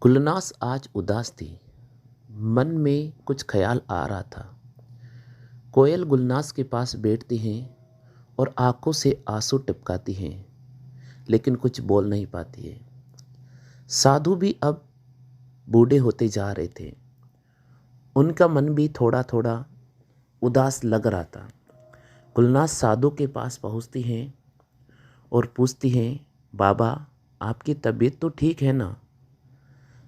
गुलनास आज उदास थी। मन में कुछ ख्याल आ रहा था। कोयल गुलनास के पास बैठती हैं और आंखों से आंसू टपकाती हैं, लेकिन कुछ बोल नहीं पाती है। साधु भी अब बूढ़े होते जा रहे थे। उनका मन भी थोड़ा थोड़ा उदास लग रहा था। गुलनास साधु के पास पहुंचती हैं और पूछती हैं, बाबा, आपकी तबीयत तो ठीक है ना?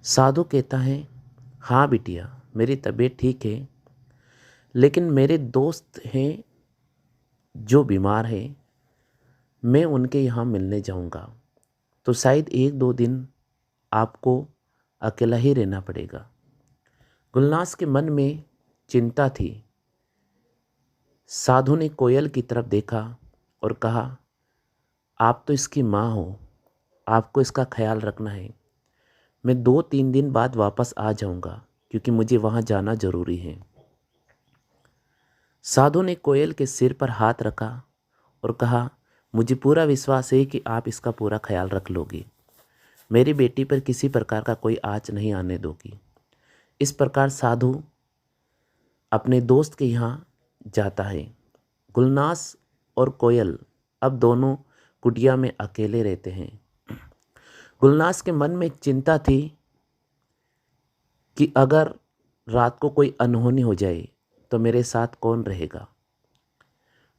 साधु कहता है, हाँ बिटिया, मेरी तबीयत ठीक है, लेकिन मेरे दोस्त हैं जो बीमार हैं, मैं उनके यहाँ मिलने जाऊँगा, तो शायद 1-2 दिन आपको अकेला ही रहना पड़ेगा। गुलनास के मन में चिंता थी। साधु ने कोयल की तरफ देखा और कहा, आप तो इसकी माँ हो, आपको इसका ख्याल रखना है। मैं 2-3 दिन बाद वापस आ जाऊँगा, क्योंकि मुझे वहाँ जाना ज़रूरी है। साधु ने कोयल के सिर पर हाथ रखा और कहा, मुझे पूरा विश्वास है कि आप इसका पूरा ख्याल रख लोगी। मेरी बेटी पर किसी प्रकार का कोई आँच नहीं आने दोगी। इस प्रकार साधु अपने दोस्त के यहाँ जाता है। गुलनास और कोयल अब दोनों कुटिया में अकेले रहते हैं। गुलनास के मन में एक चिंता थी कि अगर रात को कोई अनहोनी हो जाए तो मेरे साथ कौन रहेगा।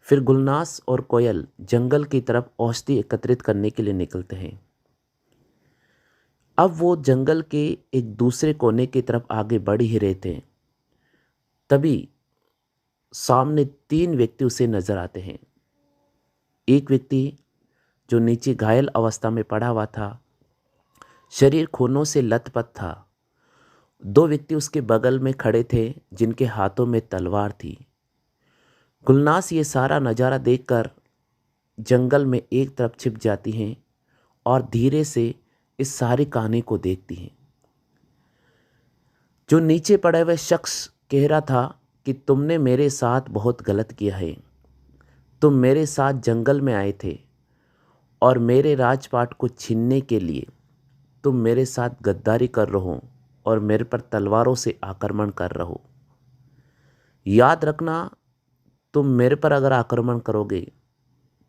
फिर गुलनास और कोयल जंगल की तरफ औषधि एकत्रित करने के लिए निकलते हैं। अब वो जंगल के एक दूसरे कोने की तरफ आगे बढ़ ही रहे थे, तभी सामने 3 व्यक्ति उसे नजर आते हैं। एक व्यक्ति जो नीचे घायल अवस्था में पड़ा हुआ था, शरीर खूनों से लथपथ था। 2 व्यक्ति उसके बगल में खड़े थे जिनके हाथों में तलवार थी। गुलनास ये सारा नज़ारा देखकर जंगल में एक तरफ छिप जाती हैं और धीरे से इस सारी कहानी को देखती हैं। जो नीचे पड़े हुए शख्स कह रहा था कि तुमने मेरे साथ बहुत गलत किया है। तुम मेरे साथ जंगल में आए थे और मेरे राजपाट को छीनने के लिए तुम मेरे साथ गद्दारी कर रहे हो और मेरे पर तलवारों से आक्रमण कर रहे हो। याद रखना, तुम मेरे पर अगर आक्रमण करोगे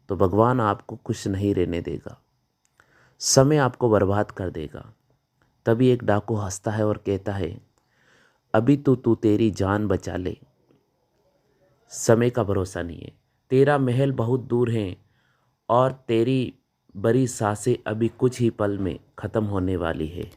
तो भगवान आपको कुछ नहीं रहने देगा, समय आपको बर्बाद कर देगा। तभी एक डाकू हंसता है और कहता है, अभी तो तू तेरी जान बचा ले, समय का भरोसा नहीं है। तेरा महल बहुत दूर है और तेरी बड़ी सांसें अभी कुछ ही पल में ख़त्म होने वाली है।